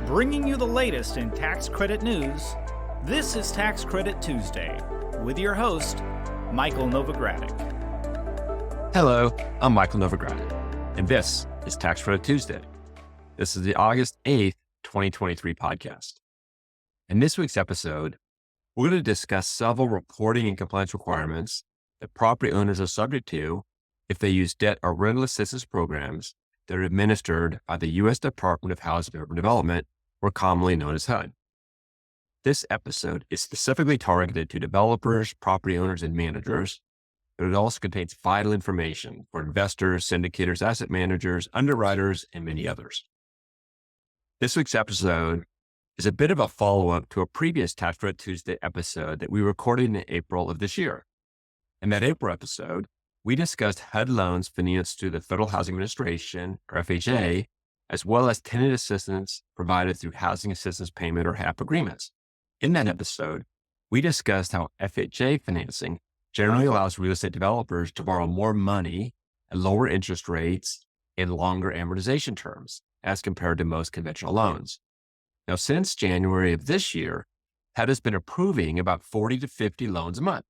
Bringing you the latest in tax credit news, this is Tax Credit Tuesday with your host, Michael Novogradac. Hello, I'm Michael Novogradac, and this is Tax Credit Tuesday. This is the August 8th, 2023 podcast. In this week's episode, we're going to discuss several reporting and compliance requirements that property owners are subject to if they use debt or rental assistance programs that are administered by the U.S. Department of Housing and Urban Development, or commonly known as HUD. This episode is specifically targeted to developers, property owners, and managers, but it also contains vital information for investors, syndicators, asset managers, underwriters, and many others. This week's episode is a bit of a follow-up to a previous Tax Credit Tuesday episode that we recorded in April of this year. In that April episode, we discussed HUD loans financed through the Federal Housing Administration, or FHA, as well as tenant assistance provided through Housing Assistance Payment, or HAP agreements. In that episode, we discussed how FHA financing generally allows real estate developers to borrow more money at lower interest rates and longer amortization terms as compared to most conventional loans. Now, since January of this year, HUD has been approving about 40 to 50 loans a month.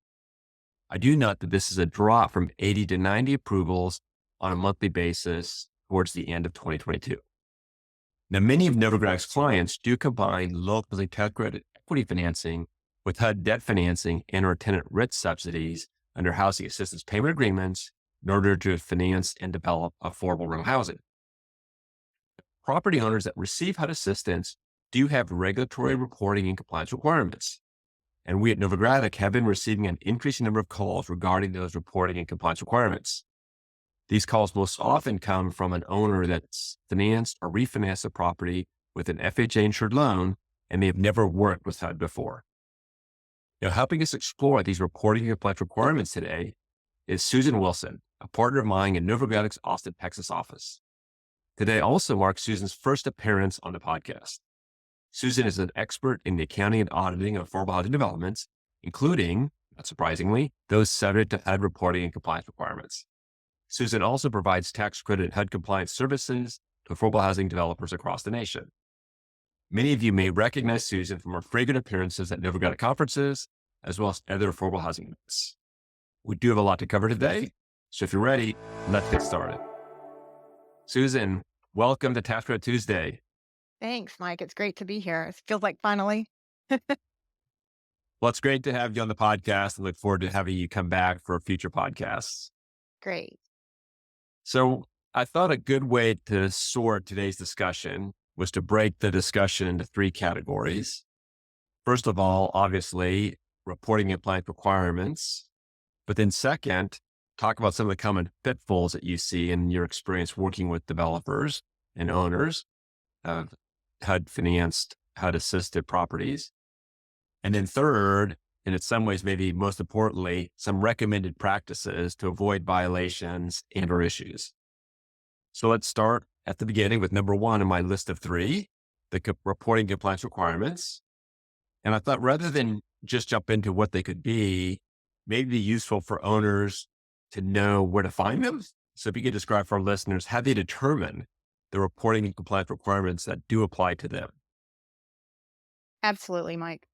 I do note that this is a drop from 80 to 90 approvals on a monthly basis towards the end of 2022. Now, many of Novogradac's clients do combine locally tax credit equity financing with HUD debt financing and or tenant rent subsidies under housing assistance payment agreements in order to finance and develop affordable rental housing. Property owners that receive HUD assistance do have regulatory reporting and compliance requirements. And we at Novogradac have been receiving an increasing number of calls regarding those reporting and compliance requirements. These calls most often come from an owner that's financed or refinanced a property with an FHA-insured loan, and they have never worked with HUD before. Now, helping us explore these reporting and compliance requirements today is Susan Wilson, a partner of mine in Novogradac's Austin, Texas office. Today also marks Susan's first appearance on the podcast. Susan is an expert in the accounting and auditing of affordable housing developments, including, not surprisingly, those subject to HUD reporting and compliance requirements. Susan also provides tax credit and HUD compliance services to affordable housing developers across the nation. Many of you may recognize Susan from her frequent appearances at Novogradac conferences, as well as other affordable housing events. We do have a lot to cover today, so if you're ready, let's get started. Susan, welcome to Tax Credit Tuesday. Thanks, Mike. It's great to be here. It feels like finally. Well, it's great to have you on the podcast and look forward to having you come back for future podcasts. Great. So I thought a good way to sort today's discussion was to break the discussion into three categories. First of all, obviously, reporting and compliance requirements. But then second, talk about some of the common pitfalls that you see in your experience working with developers and owners of HUD-financed, HUD-assisted properties. And then third, and in some ways, maybe most importantly, some recommended practices to avoid violations and or issues. So let's start at the beginning with number one in my list of three, the reporting compliance requirements. And I thought rather than just jump into what they could be, maybe be useful for owners to know where to find them. So if you could describe for our listeners how they determine the reporting and compliance requirements that do apply to them. Absolutely, Mike.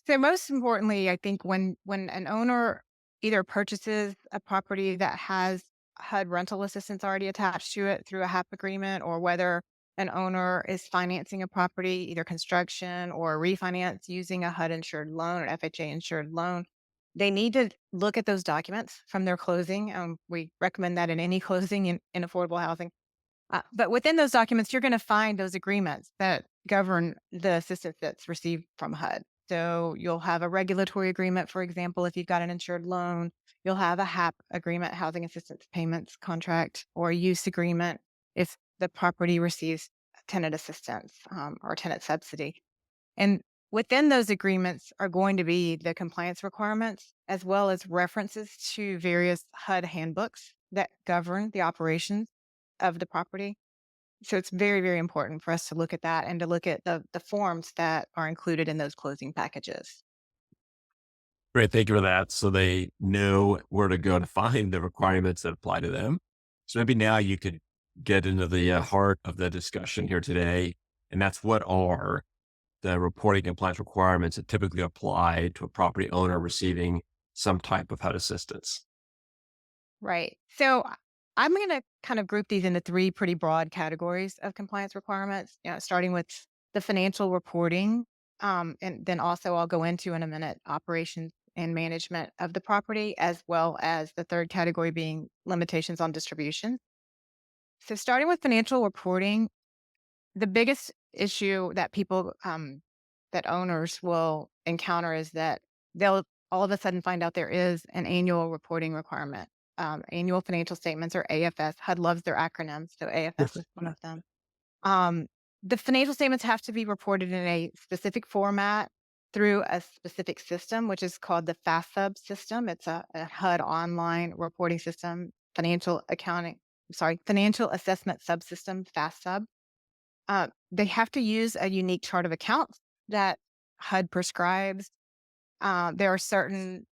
So most importantly, I think when an owner either purchases a property that has HUD rental assistance already attached to it through a HAP agreement, or whether an owner is financing a property, either construction or refinance using a HUD-insured loan or FHA-insured loan, they need to look at those documents from their closing. We recommend that in any closing in affordable housing. But within those documents, you're going to find those agreements that govern the assistance that's received from HUD. So you'll have a regulatory agreement, for example, if you've got an insured loan. You'll have a HAP agreement, Housing Assistance Payments contract, or a use agreement if the property receives tenant assistance or tenant subsidy. And within those agreements are going to be the compliance requirements, as well as references to various HUD handbooks that govern the operations of the property. So it's very, very important for us to look at that and to look at the forms that are included in those closing packages. Great. Thank you for that. So they know where to go to find the requirements that apply to them. So maybe now you could get into the heart of the discussion here today And that's what are the reporting compliance requirements that typically apply to a property owner receiving some type of HUD assistance. Right. So I'm going to kind of group these into three pretty broad categories of compliance requirements, starting with the financial reporting. And then also I'll go into in a minute operations and management of the property, as well as the third category being limitations on distribution. So starting with financial reporting, the biggest issue that that owners will encounter is that they'll all of a sudden find out there is an annual reporting requirement. Annual financial statements, or AFS. HUD loves their acronyms, so AFS is one of them. Um, the financial statements have to be reported in a specific format through a specific system, which is called the FASTSUB system. It's a HUD online reporting system, financial assessment subsystem, FASTSUB. They have to use a unique chart of accounts that HUD prescribes. There are certain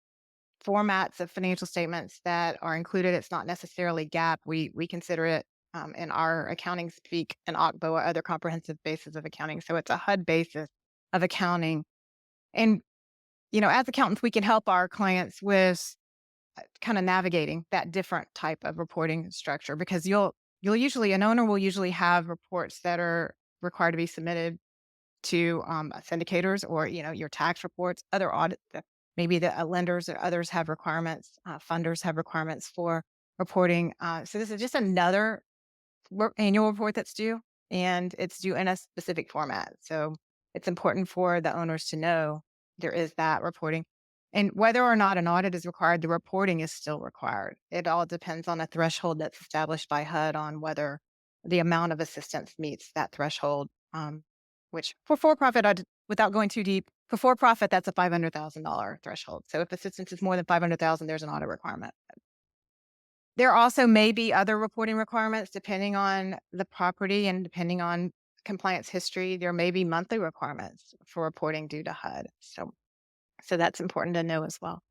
formats of financial statements that are included. It's not necessarily GAAP. We consider it in our accounting speak an OCBO or other comprehensive basis of accounting. So it's a HUD basis of accounting. And, as accountants, we can help our clients with kind of navigating that different type of reporting structure, because an owner will usually have reports that are required to be submitted to syndicators, or your tax reports, other audits. Maybe the lenders or others have requirements. Funders have requirements for reporting. So this is just another annual report that's due, and it's due in a specific format. So it's important for the owners to know there is that reporting. And whether or not an audit is required, the reporting is still required. It all depends on a threshold that's established by HUD on whether the amount of assistance meets that threshold. Which for-profit, without going too deep, for-profit, that's a $500,000 threshold. So if assistance is more than $500,000, there's an audit requirement. There also may be other reporting requirements depending on the property and depending on compliance history. There may be monthly requirements for reporting due to HUD. So that's important to know as well.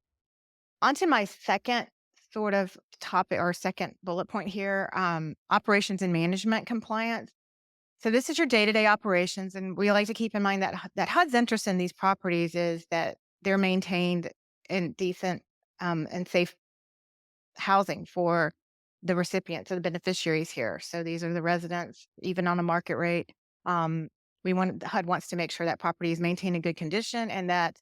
On to my second sort of topic, or second bullet point here, operations and management compliance. So this is your day-to-day operations, and we like to keep in mind that HUD's interest in these properties is that they're maintained in decent and safe housing for the recipients or the beneficiaries here. So these are the residents, even on a market rate. HUD wants to make sure that property is maintained in good condition and that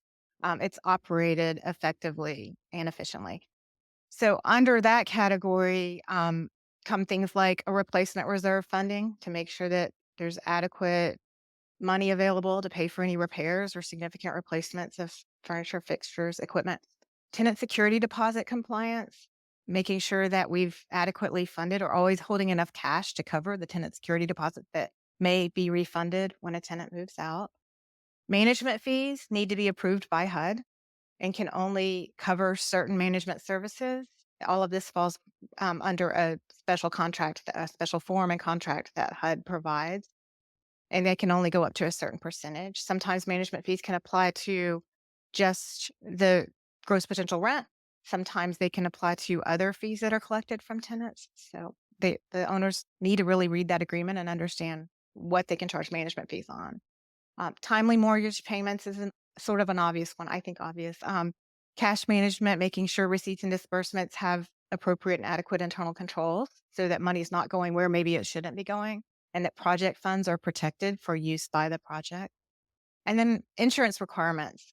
it's operated effectively and efficiently. So under that category come things like a replacement reserve funding to make sure that there's adequate money available to pay for any repairs or significant replacements of furniture, fixtures, equipment. Tenant security deposit compliance, making sure that we've adequately funded or always holding enough cash to cover the tenant security deposit that may be refunded when a tenant moves out. Management fees need to be approved by HUD and can only cover certain management services. All of this falls under a special contract, a special form and contract that HUD provides, and they can only go up to a certain percentage. Sometimes management fees can apply to just the gross potential rent. Sometimes they can apply to other fees that are collected from tenants. So the owners need to really read that agreement and understand what they can charge management fees on. Timely mortgage payments is sort of an obvious one, I think obvious. Cash management, making sure receipts and disbursements have appropriate and adequate internal controls so that money is not going where maybe it shouldn't be going, and that project funds are protected for use by the project. And then insurance requirements,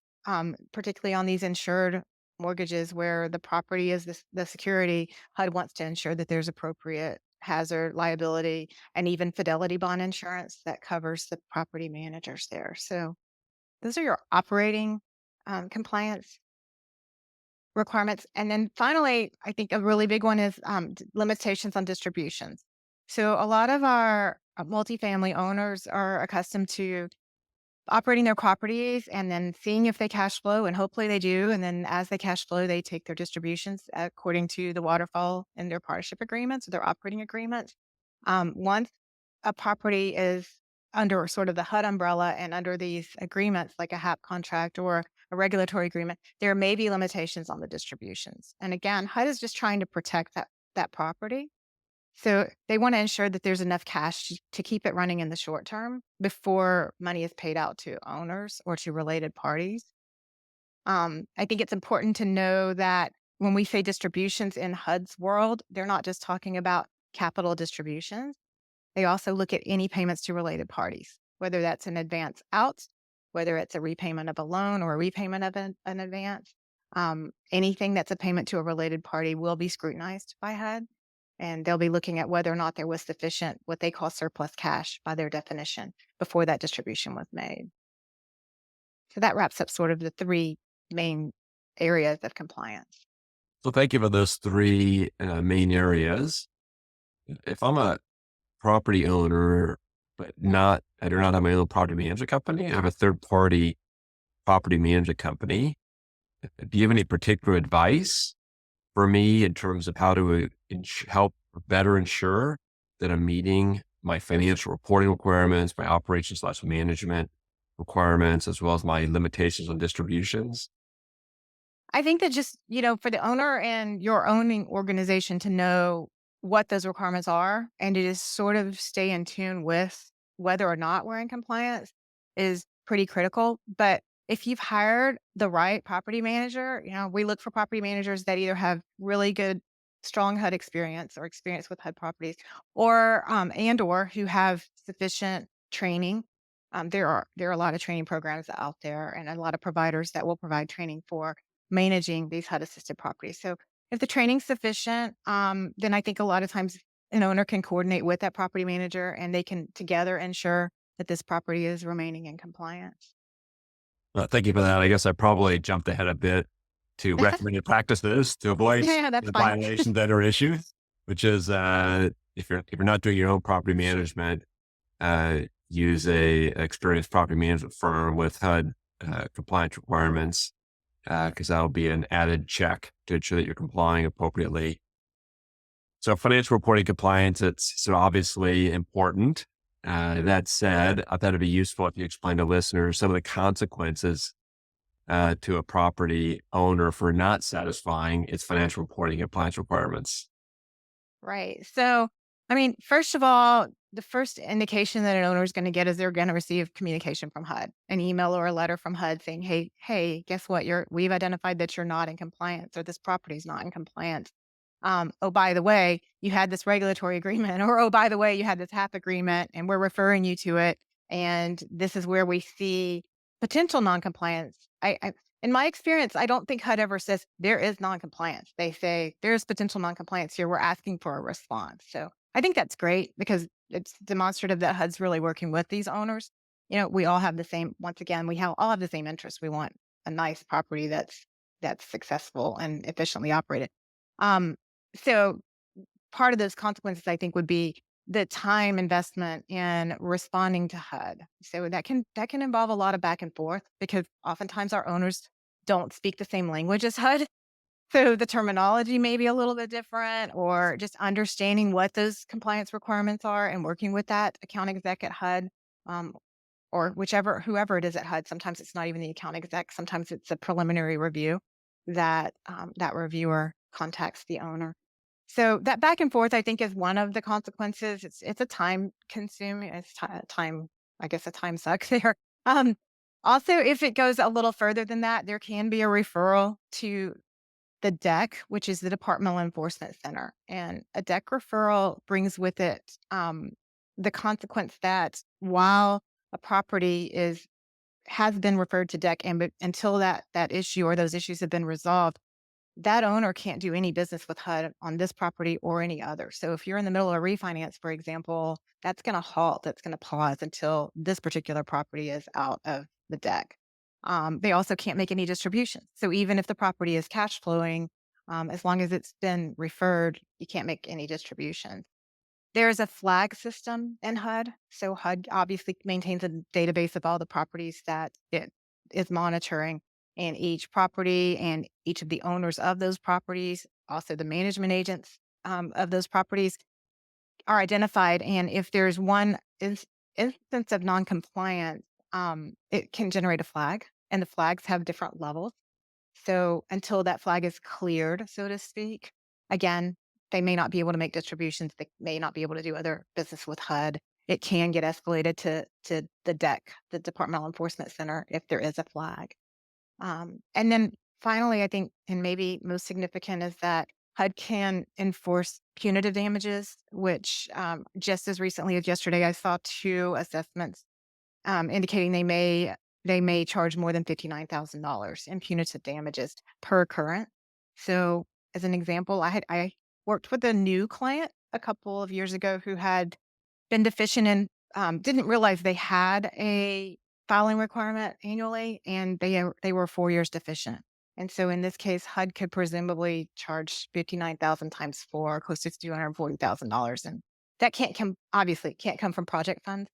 particularly on these insured mortgages where the property is the security. HUD wants to ensure that there's appropriate hazard, liability, and even fidelity bond insurance that covers the property managers there. So those are your operating compliance requirements. And then finally, I think a really big one is limitations on distributions. So a lot of our multifamily owners are accustomed to operating their properties and then seeing if they cash flow, and hopefully they do. And then as they cash flow, they take their distributions according to the waterfall in their partnership agreements or their operating agreements. Once a property is under sort of the HUD umbrella and under these agreements, like a HAP contract or a regulatory agreement, there may be limitations on the distributions. And again, HUD is just trying to protect that property. So they want to ensure that there's enough cash to keep it running in the short term before money is paid out to owners or to related parties. I think it's important to know that when we say distributions in HUD's world, they're not just talking about capital distributions. They also look at any payments to related parties, whether that's an advance out, whether it's a repayment of a loan or a repayment of an advance. Anything that's a payment to a related party will be scrutinized by HUD, and they'll be looking at whether or not there was sufficient, what they call surplus cash by their definition, before that distribution was made. So that wraps up sort of the three main areas of compliance. So thank you for those three main areas. If I'm a property owner, but I do not have my own property management company, I have a third party property management company. Do you have any particular advice for me in terms of how to help better ensure that I'm meeting my financial reporting requirements, my operations/management requirements, as well as my limitations on distributions? I think that just, for the owner and your owning organization to know what those requirements are and to just sort of stay in tune with whether or not we're in compliance is pretty critical. But if you've hired the right property manager, we look for property managers that either have really good, strong HUD experience or experience with HUD properties, or and/or who have sufficient training. There are a lot of training programs out there and a lot of providers that will provide training for managing these HUD assisted properties. So if the training's sufficient, then I think a lot of times an owner can coordinate with that property manager and they can together ensure that this property is remaining in compliance. Thank you for that. I guess I probably jumped ahead a bit to recommended practices to avoid Yeah, that's the fine. violations that are issued, which is if you're not doing your own property management, use a experienced property management firm with HUD compliance requirements, because that'll be an added check to ensure that you're complying appropriately. So financial reporting compliance, it's so obviously important. That said, I thought it'd be useful if you explain to listeners some of the consequences to a property owner for not satisfying its financial reporting compliance requirements. Right. So, I mean, first of all, the first indication that an owner is going to get is they're going to receive communication from HUD, an email or a letter from HUD saying, "Hey, guess what? We've identified that you're not in compliance, or this property is not in compliance. Oh, by the way, you had this regulatory agreement, or oh, by the way, you had this HAP agreement, and we're referring you to it. And this is where we see potential noncompliance." In my experience, I don't think HUD ever says there is noncompliance. They say there's potential noncompliance here. We're asking for a response. So I think that's great because it's demonstrative that HUD's really working with these owners. We all have the same. Once again, all have the same interests. We want a nice property that's successful and efficiently operated. Um, so part of those consequences, I think, would be the time investment in responding to HUD. So that can involve a lot of back and forth because oftentimes our owners don't speak the same language as HUD. So the terminology may be a little bit different, or just understanding what those compliance requirements are and working with that account exec at HUD, um, or whoever it is at HUD. Sometimes it's not even the account exec. Sometimes it's a preliminary review that that reviewer contacts the owner. So that back and forth, I think, is one of the consequences. It's a time consuming. It's time. I guess a time suck there. Um, Also, if it goes a little further than that, there can be a referral to the DEC, which is the Departmental Enforcement Center, and a DEC referral brings with it the consequence that while a property has been referred to DEC, and until that issue or those issues have been resolved, that owner can't do any business with HUD on this property or any other. So if you're in the middle of a refinance, for example, that's going to halt, that's going to pause until this particular property is out of the deck. They also can't make any distributions. So even if the property is cash flowing, as long as it's been referred, you can't make any distributions. There's a flag system in HUD. So HUD obviously maintains a database of all the properties that it is monitoring, and each property and each of the owners of those properties, also the management agents of those properties, are identified. And if there's one instance of noncompliance, it can generate a flag, and the flags have different levels. So until that flag is cleared, so to speak, again, they may not be able to make distributions. They may not be able to do other business with HUD. It can get escalated to the DEC, the Departmental Enforcement Center, if there is a flag. And then finally, I think, and maybe most significant, is that HUD can enforce punitive damages, which just as recently as yesterday, I saw 2 assessments indicating they may charge more than $59,000 in punitive damages per occurrence. So, as an example, I worked with a new client a couple of years ago who had been deficient in didn't realize they had a filing requirement annually, and they were 4 years deficient. And so in this case, HUD could presumably charge 59,000 times 4, close to $240,000, and that can't come from project funds.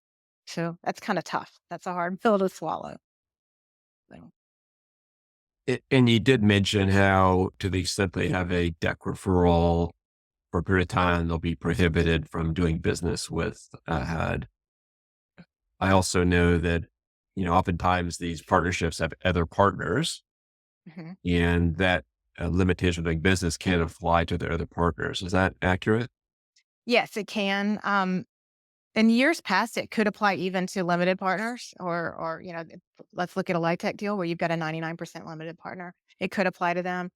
So that's kind of tough. That's a hard pill to swallow. So, And you did mention how, to the extent they have a deck referral for a period of time, they'll be prohibited from doing business with HUD. I also know that, oftentimes these partnerships have other partners, mhm. and that limitation of doing business can apply to their other partners. Is that accurate? Yes, it can. In years past, it could apply even to limited partners, or let's look at a LIHTC deal where you've got a 99% limited partner. It could apply to them.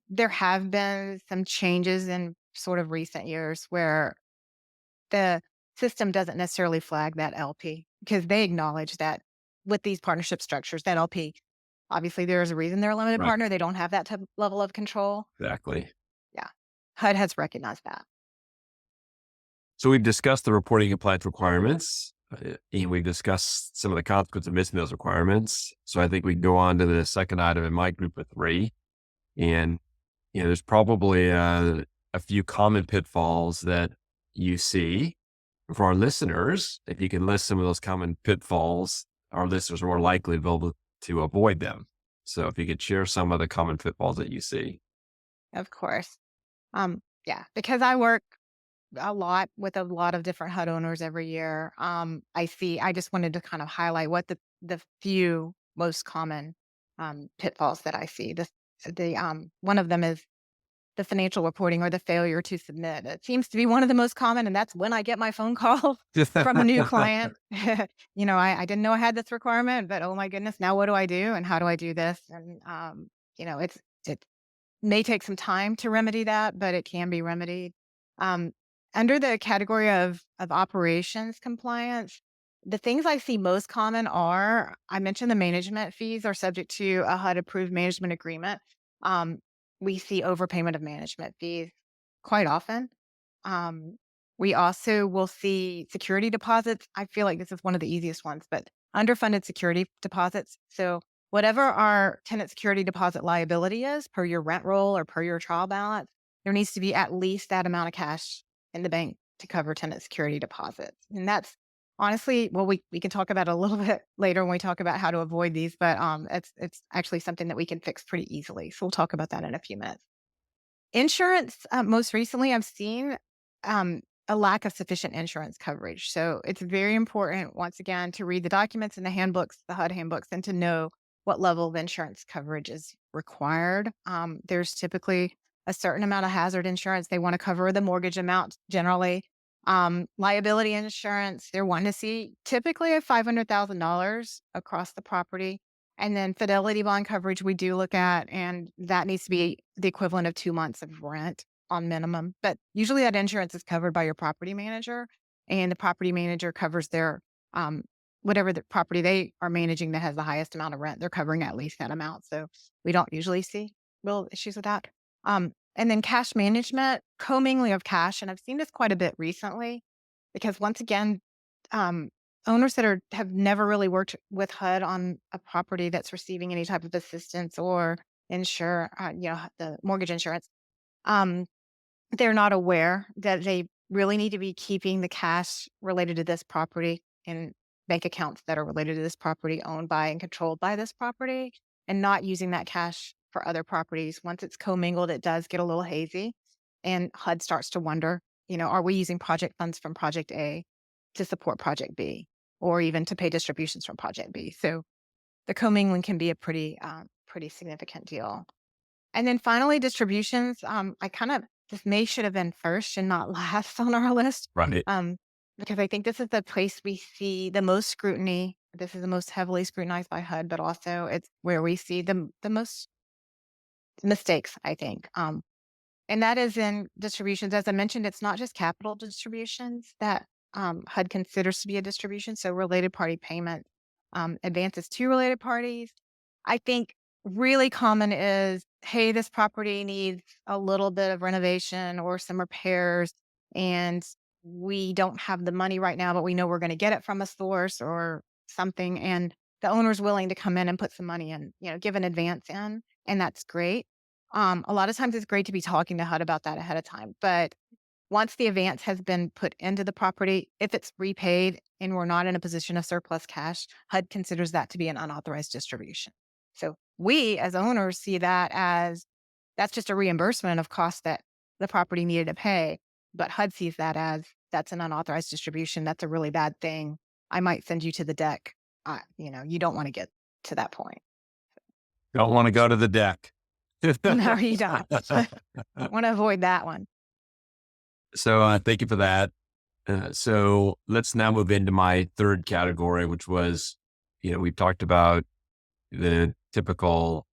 There have been some changes in sort of recent years where the system doesn't necessarily flag that LP because they acknowledge that with these partnership structures, that LP, obviously there's a reason they're a limited Right. partner. They don't have that type of level of control. Exactly. Yeah. HUD has recognized that. So we've discussed the reporting compliance requirements, and we've discussed some of the consequences of missing those requirements. So I think we can go on to the second item in my group of 3. And, there's probably a few common pitfalls that you see. For our listeners, if you can list some of those common pitfalls, our listeners are more likely to be able to avoid them. So if you could share some of the common pitfalls that you see. Of course. Yeah, because I work a lot with a lot of different HUD owners every year. I just wanted to kind of highlight what the few most common pitfalls that I see. One of them is the financial reporting or the failure to submit. It seems to be one of the most common, and that's when I get my phone call from a new client. I didn't know I had this requirement, but oh my goodness, now what do I do and how do I do this? And it may take some time to remedy that, but it can be remedied. Um, Under the category of operations compliance, the things I see most common are, I mentioned the management fees are subject to a HUD approved management agreement. Um, we see overpayment of management fees quite often. Um, we also will see security deposits. I feel like this is one of the easiest ones, but underfunded security deposits. So whatever our tenant security deposit liability is per your rent roll or per your trial balance, there needs to be at least that amount of cash in the bank to cover tenant security deposits. And that's honestly, well, we can talk about it a little bit later when we talk about how to avoid these, but it's actually something that we can fix pretty easily. So we'll talk about that in a few minutes. Insurance, most recently, I've seen a lack of sufficient insurance coverage. So it's very important, once again, to read the documents in the handbooks, the HUD handbooks, and to know what level of insurance coverage is required. There's typically a certain amount of hazard insurance. They want to cover the mortgage amount generally. Liability insurance, they're wanting to see typically a $500,000 across the property. And then fidelity bond coverage we do look at, and that needs to be the equivalent of 2 months of rent on minimum. But usually that insurance is covered by your property manager, and the property manager covers their whatever the property they are managing that has the highest amount of rent. They're covering at least that amount. So we don't usually see real issues with that. And then cash management, commingling of cash, and I've seen this quite a bit recently because once again, owners that have never really worked with HUD on a property that's receiving any type of assistance or the mortgage insurance, they're not aware that they really need to be keeping the cash related to this property in bank accounts that are related to this property, owned by and controlled by this property, and not using that cash for other properties. Once it's commingled, it does get a little hazy, and HUD starts to wonder, are we using project funds from project A to support project B, or even to pay distributions from project B? So the commingling can be a pretty significant deal. And then finally, distributions. I kind of this may should have been first and not last on our list. Right. Because I think this is the place we see the most scrutiny. This is the most heavily scrutinized by HUD, but also it's where we see the most mistakes, I think. And that is in distributions. As I mentioned, it's not just capital distributions that HUD considers to be a distribution. So related party payment, advances to related parties. I think really common is, hey, this property needs a little bit of renovation or some repairs, and we don't have the money right now, but we know we're going to get it from a source or something. And the owner's willing to come in and put some money in, give an advance in, and that's great. A lot of times it's great to be talking to HUD about that ahead of time. But once the advance has been put into the property, if it's repaid and we're not in a position of surplus cash, HUD considers that to be an unauthorized distribution. So we as owners see that as that's just a reimbursement of costs that the property needed to pay. But HUD sees that as that's an unauthorized distribution. That's a really bad thing. I might send you to the deck. You don't want to get to that point. Don't want to go to the deck. No, you don't. Want to avoid that one. So thank you for that. So let's now move into my third category, which was, we've talked about the typical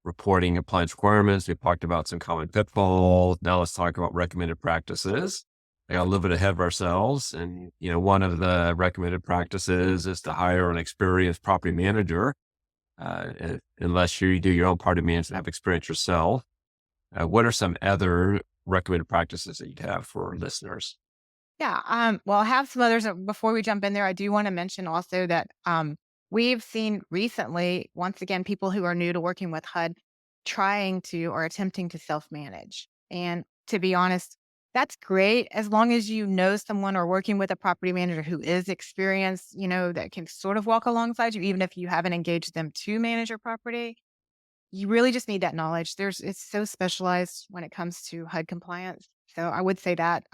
reporting compliance requirements. We've talked about some common pitfalls. Now let's talk about recommended practices. I got a little bit ahead of ourselves. And, one of the recommended practices is to hire an experienced property manager. Unless you do your own property management and have experience yourself. What are some other recommended practices that you'd have for listeners? Yeah. Well, I have some others. Before we jump in there, I do want to mention also that we've seen recently, once again, people who are new to working with HUD trying to or attempting to self-manage. And to be honest, that's great as long as you know someone or working with a property manager who is experienced, that can sort of walk alongside you, even if you haven't engaged them to manage your property. You really just need that knowledge. It's so specialized when it comes to HUD compliance. So I would say that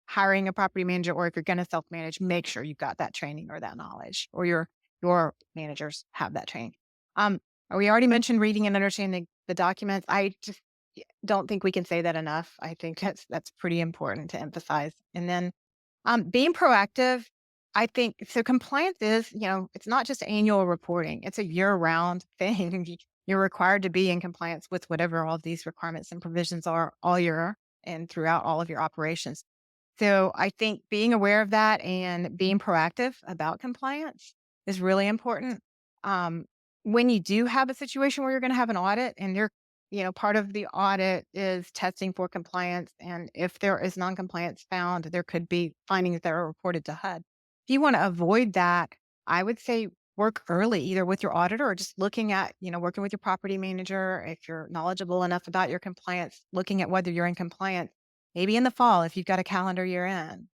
hiring a property manager, or if you're going to self-manage, make sure you've got that training or that knowledge, or your managers have that training. We already mentioned reading and understanding the documents. I just don't think we can say that enough. I think that's pretty important to emphasize. And then being proactive, I think, so compliance is, it's not just annual reporting. It's a year-round thing. You're required to be in compliance with whatever all of these requirements and provisions are all year and throughout all of your operations. So I think being aware of that and being proactive about compliance is really important. When you do have a situation where you're going to have an audit and part of the audit is testing for compliance. And if there is noncompliance found, there could be findings that are reported to HUD. If you want to avoid that, I would say work early, either with your auditor or just looking at, working with your property manager. If you're knowledgeable enough about your compliance, looking at whether you're in compliance, maybe in the fall, if you've got a calendar year in,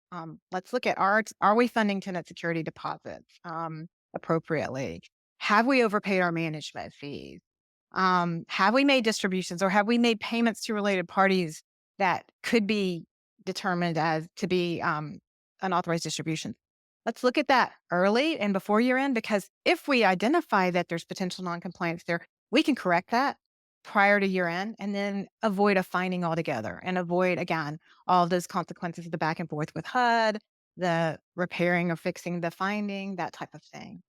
let's look at are we funding tenant security deposits appropriately? Have we overpaid our management fees? Have we made distributions or have we made payments to related parties that could be determined as to be unauthorized distributions? Let's look at that early and before year end, because if we identify that there's potential noncompliance there, we can correct that prior to year end and then avoid a finding altogether and avoid, again, all of those consequences of the back and forth with HUD, the repairing or fixing the finding, that type of thing.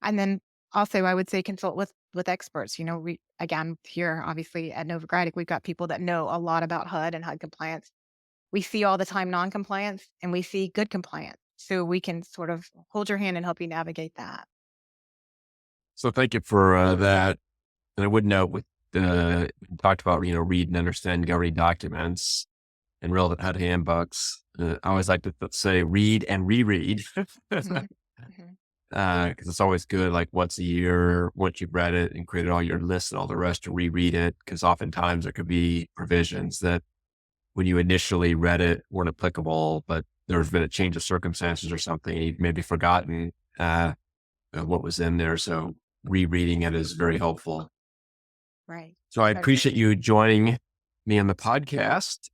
And then also, I would say consult with experts. We, again, here, obviously at Novogradac, we've got people that know a lot about HUD and HUD compliance. We see all the time non-compliance and we see good compliance. So we can sort of hold your hand and help you navigate that. So thank you for that. And I would note with we talked about, read and understand governing documents and relevant HUD handbooks. I always like to say read and reread. Mm-hmm. Because it's always good, like once a year, once you've read it and created all your lists and all the rest, to reread it. Because oftentimes there could be provisions that when you initially read it weren't applicable, but there's been a change of circumstances or something. You've maybe forgotten what was in there. So rereading it is very helpful. Right. So I appreciate you joining me on the podcast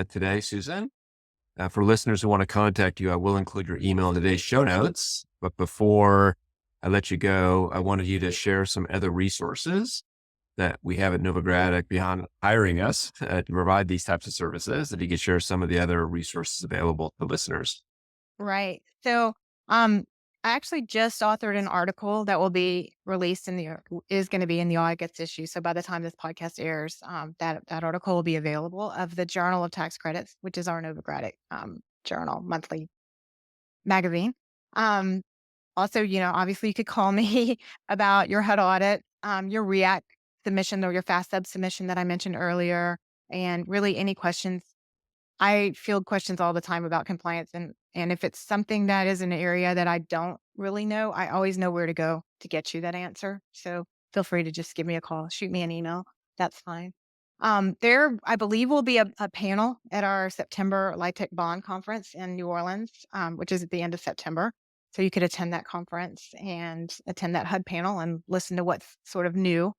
today, Susan. For listeners who want to contact you, I will include your email in today's show notes. But before I let you go, I wanted you to share some other resources that we have at Novogradac beyond hiring us to provide these types of services, if you could share some of the other resources available to listeners. Right. So, um, I actually just authored an article that will be released is going to be in the August issue. So by the time this podcast airs, that article will be available of the Journal of Tax Credits, which is our Novogradac journal monthly magazine. Um, Also, obviously you could call me about your HUD audit, your REACT submission or your fast sub submission that I mentioned earlier, and really any questions. I field questions all the time about compliance, and if it's something that is an area that I don't really know, I always know where to go to get you that answer. So feel free to just give me a call, shoot me an email. That's fine. There, I believe, will be a panel at our September LIHTC Bond Conference in New Orleans, which is at the end of September. So you could attend that conference and attend that HUD panel and listen to what's sort of new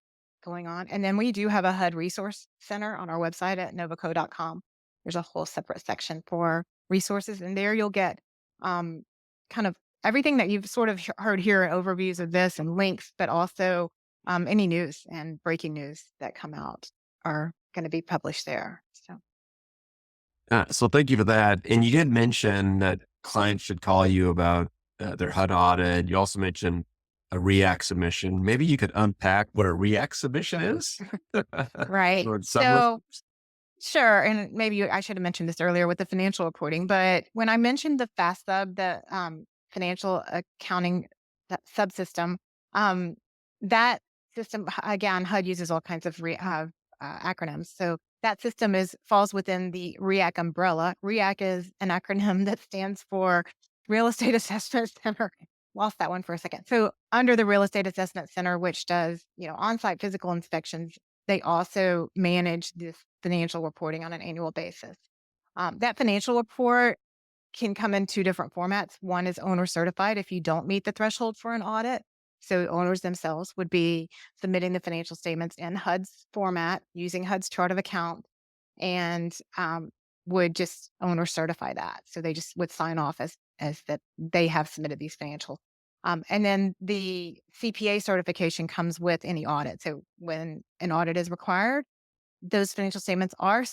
going on. And then we do have a HUD resource center on our website at novoco.com. There's a whole separate section for resources, and there you'll get kind of everything that you've sort of heard here, overviews of this and links, but also any news and breaking news that come out are going to be published there. So thank you for that. And you did mention that clients should call you about their HUD audit. You also mentioned a REACT submission. Maybe you could unpack what a REACT submission is. Right. So sure. And maybe I should have mentioned this earlier with the financial reporting, but when I mentioned the FAST sub, the financial accounting subsystem, that system, again, HUD uses all kinds of acronyms. So that system falls within the REACT umbrella. REACT is an acronym that stands for Real Estate Assessment Center. Lost that one for a second. So under the Real Estate Assessment Center, which does, on-site physical inspections, they also manage this financial reporting on an annual basis. That financial report can come in two different formats. One is owner certified if you don't meet the threshold for an audit. So owners themselves would be submitting the financial statements in HUD's format using HUD's chart of account and would just owner certify that. So they just would sign off as that they have submitted these financials. And then the CPA certification comes with any audit. So when an audit is required, those financial statements are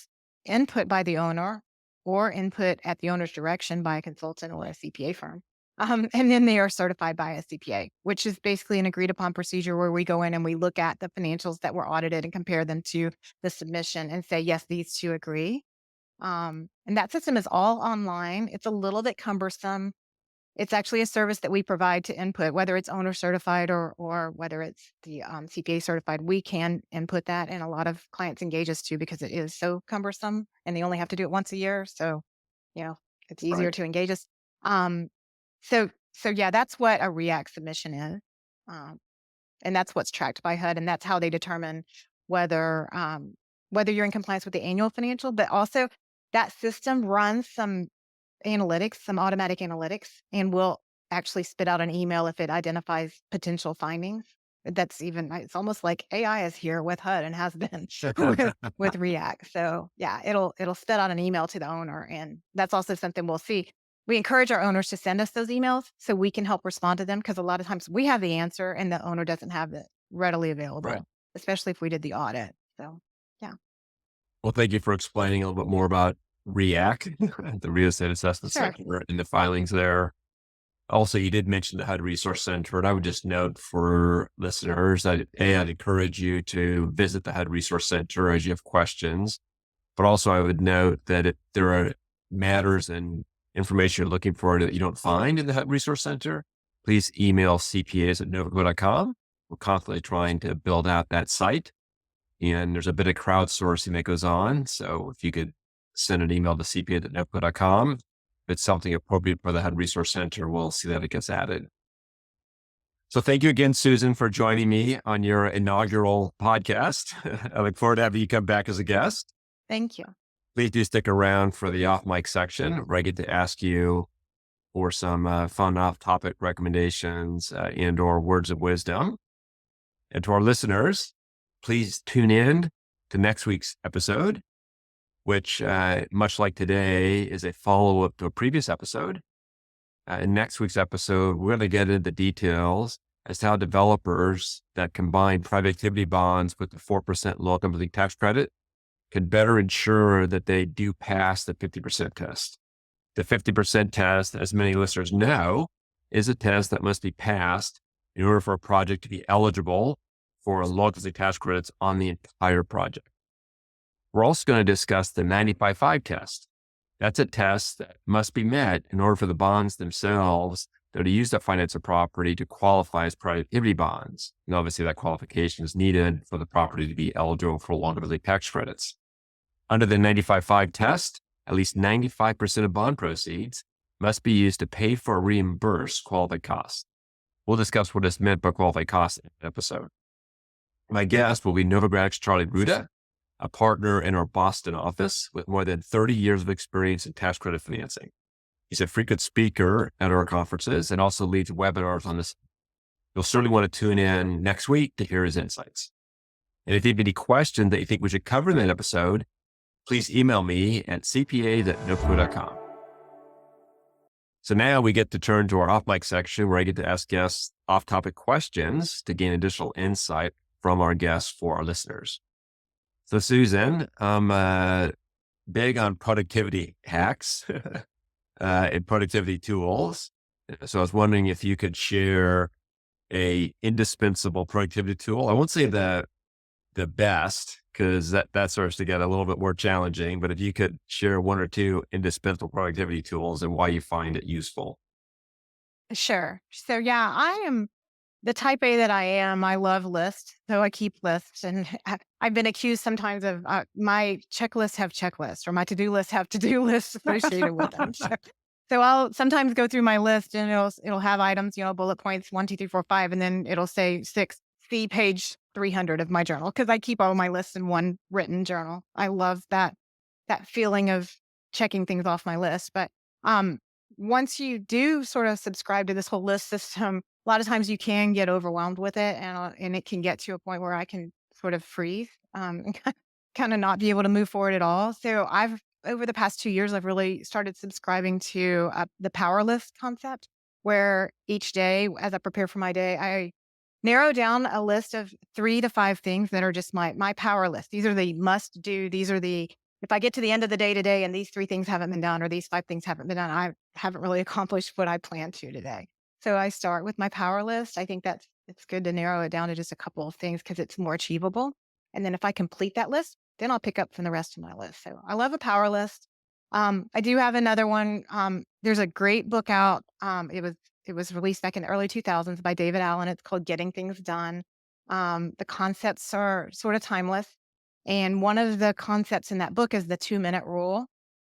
input by the owner or input at the owner's direction by a consultant or a CPA firm. And then they are certified by a CPA, which is basically an agreed upon procedure where we go in and we look at the financials that were audited and compare them to the submission and say, yes, these two agree. And that system is all online. It's a little bit cumbersome. It's actually a service that we provide to input, whether it's owner certified or whether it's the CPA certified. We can input that, and a lot of clients engage us too because it is so cumbersome, and they only have to do it once a year. So, it's easier to engage us. So yeah, that's what a REACT submission is, and that's what's tracked by HUD, and that's how they determine whether you're in compliance with the annual financial, but also that system runs some automatic analytics, and will actually spit out an email if it identifies potential findings. It's almost like AI is here with HUD and has been with REACT. So yeah, it'll spit out an email to the owner. And that's also something we'll see. We encourage our owners to send us those emails so we can help respond to them, because a lot of times we have the answer and the owner doesn't have it readily available, especially if we did the audit. So yeah. Well, thank you for explaining a little bit more about REACT, the Real Estate Assessment Center, and the filings there. Also, you did mention the HUD Resource Center, and I would just note for listeners that I'd encourage you to visit the HUD Resource Center as you have questions. But also, I would note that if there are matters and information you're looking for that you don't find in the HUD Resource Center, please email cpas@novoco.com. We're constantly trying to build out that site, and there's a bit of crowdsourcing that goes on. So if you could send an email to cpa@novoco.com, if it's something appropriate for the HUD Resource Center, we'll see that it gets added. So thank you again, Susan, for joining me on your inaugural podcast. I look forward to having you come back as a guest. Thank you. Please do stick around for the off mic section where I get to ask you for some fun off topic recommendations and or words of wisdom. And to our listeners, please tune in to next week's episode, which much like today is a follow-up to a previous episode. In next week's episode, we're going to get into the details as to how developers that combine productivity bonds with the 4% low income living tax credit can better ensure that they do pass the 50% test. The 50% test, as many listeners know, is a test that must be passed in order for a project to be eligible for low income living tax credits on the entire project. We're also going to discuss the 95.5 test. That's a test that must be met in order for the bonds themselves that are used to finance a property to qualify as productivity bonds. And obviously that qualification is needed for the property to be eligible for long-term tax credits. Under the 95.5 test, at least 95% of bond proceeds must be used to pay for or reimburse qualified costs. We'll discuss what is meant by qualified costs in the episode. My guest will be Novogradac's Charlie Ruda, a partner in our Boston office with more than 30 years of experience in tax credit financing. He's a frequent speaker at our conferences and also leads webinars on this. You'll certainly want to tune in next week to hear his insights. And if you have any questions that you think we should cover in that episode, please email me at cpas@noco.com. So now we get to turn to our off mic section where I get to ask guests off topic questions to gain additional insight from our guests for our listeners. So Susan, I'm big on productivity hacks and productivity tools. So I was wondering if you could share a indispensable productivity tool. I won't say the best, because that starts to get a little bit more challenging, but if you could share one or two indispensable productivity tools and why you find it useful. Sure. So yeah, I am the type A that I am. I love lists. So I keep lists, and I've been accused sometimes of my checklists have checklists, or my to-do lists have to-do lists associated with them. So I'll sometimes go through my list and it'll have items, bullet points, 1, 2, 3, 4, 5, and then it'll say 6, see page 300 of my journal, because I keep all my lists in one written journal. I love that feeling of checking things off my list. But once you do sort of subscribe to this whole list system, a lot of times you can get overwhelmed with it, and it can get to a point where I can sort of freeze, and kind of not be able to move forward at all. So over the past 2 years, I've really started subscribing to the power list concept, where each day, as I prepare for my day, I narrow down a list of 3 to 5 things that are just my power list. These are the must do. These are if I get to the end of the day today and these 3 things haven't been done, or these 5 things haven't been done, I haven't really accomplished what I planned to today. So I start with my power list. I think it's good to narrow it down to just a couple of things because it's more achievable. And then if I complete that list, then I'll pick up from the rest of my list. So I love a power list. I do have another one. There's a great book out. It was released back in the early 2000s by David Allen. It's called Getting Things Done. The concepts are sort of timeless. And one of the concepts in that book is the 2-minute rule,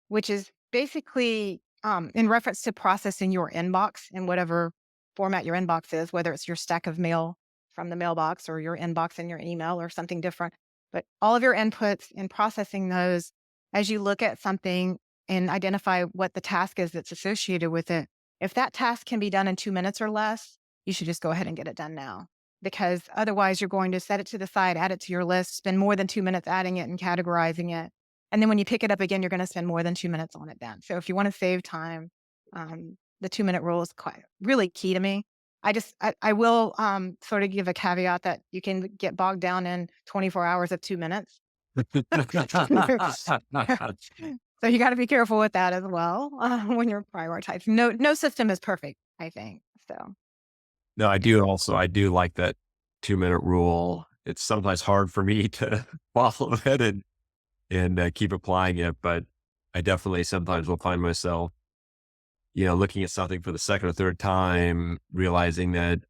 which is basically in reference to processing your inbox in whatever format your inbox is, whether it's your stack of mail from the mailbox or your inbox in your email or something different. But all of your inputs and processing those, as you look at something and identify what the task is that's associated with it, if that task can be done in 2 minutes or less, you should just go ahead and get it done now. Because otherwise you're going to set it to the side, add it to your list, spend more than 2 minutes adding it and categorizing it. And then when you pick it up again, you're going to spend more than 2 minutes on it then. So if you want to save time, the 2-minute rule is really key to me. I will sort of give a caveat that you can get bogged down in 24 hours of 2 minutes. So you got to be careful with that as well when you're prioritizing. No system is perfect, I think. So. No, I do like that 2-minute rule. It's sometimes hard for me to follow it and keep applying it, but I definitely sometimes will find myself, looking at something for the second or third time, realizing that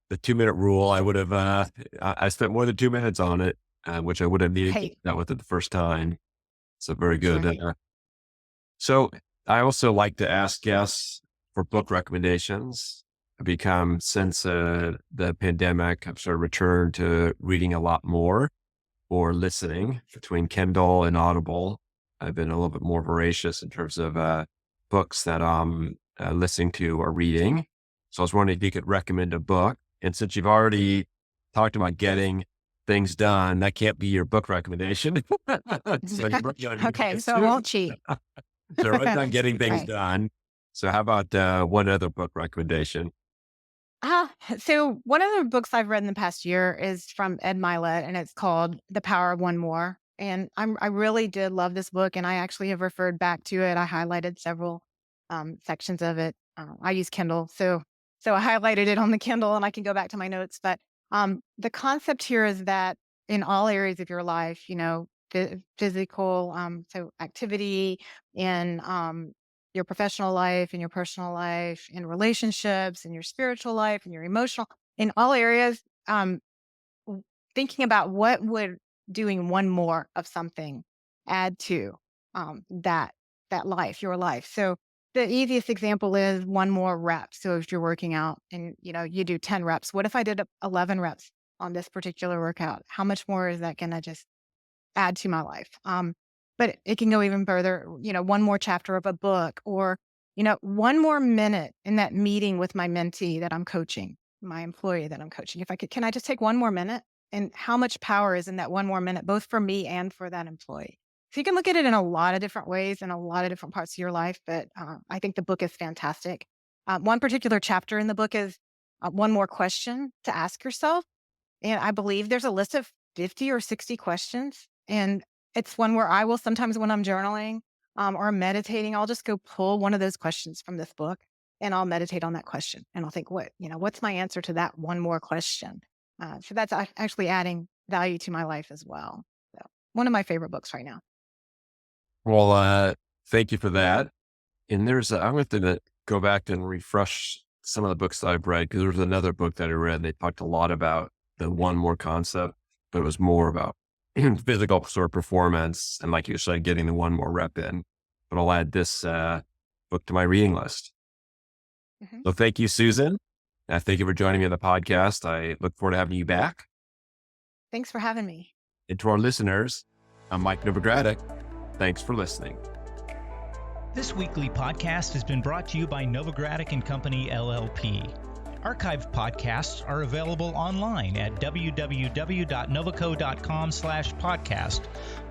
the 2-minute rule, I would have, I spent more than 2 minutes on it, which I would have needed to do that with it the first time. So very good. Right. So I also like to ask guests for book recommendations. Since the pandemic, I've sort of returned to reading a lot more or listening between Kindle and Audible. I've been a little bit more voracious in terms of books that I'm listening to or reading. So I was wondering if you could recommend a book. And since you've already talked about getting things done, that can't be your book recommendation. Okay, so I won't cheat. So right on getting things Right. done. So how about one other book recommendation? So one of the books I've read in the past year is from Ed Milet, and it's called The Power of One More. And I really did love this book, and I actually have referred back to it. I highlighted several sections of it. I use Kindle, so I highlighted it on the Kindle, and I can go back to my notes. But the concept here is that in all areas of your life, physical, so activity, in your professional life, in your personal life, in relationships, in your spiritual life, in your emotional, in all areas, thinking about what would doing one more of something add to that life, your life. So the easiest example is one more rep. So if you're working out and you do 10 reps, what if I did 11 reps on this particular workout? How much more is that going to just add to my life? But it can go even further, one more chapter of a book, or, one more minute in that meeting with my mentee that I'm coaching, my employee that I'm coaching. Can I just take one more minute? And how much power is in that one more minute, both for me and for that employee? So you can look at it in a lot of different ways in a lot of different parts of your life. But I think the book is fantastic. One particular chapter in the book is one more question to ask yourself. And I believe there's a list of 50 or 60 questions. And it's one where I will sometimes, when I'm journaling or meditating, I'll just go pull one of those questions from this book, and I'll meditate on that question. And I'll think, what's my answer to that one more question? So that's actually adding value to my life as well. So one of my favorite books right now. Well, thank you for that. And I'm going to have to go back and refresh some of the books that I've read, because there was another book that I read. They talked a lot about the one more concept, but it was more about physical sort of performance, and like you said, getting the one more rep in. But I'll add this book to my reading list. Mm-hmm. So thank you, Susan. Thank you for joining me on the podcast. I look forward to having you back. Thanks for having me. And to our listeners, I'm Mike Novogradac. Thanks for listening. This weekly podcast has been brought to you by Novogradac and Company, LLP. Archived podcasts are available online at www.novoco.com/podcast,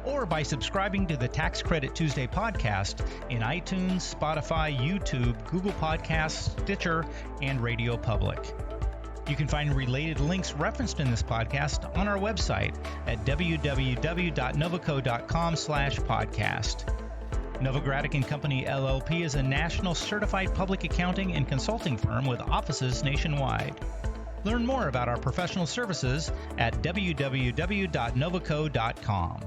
or by subscribing to the Tax Credit Tuesday podcast in iTunes, Spotify, YouTube, Google Podcasts, Stitcher, and Radio Public. You can find related links referenced in this podcast on our website at www.novoco.com/podcast. Novogradac and Company, LLP is a national certified public accounting and consulting firm with offices nationwide. Learn more about our professional services at www.novoco.com.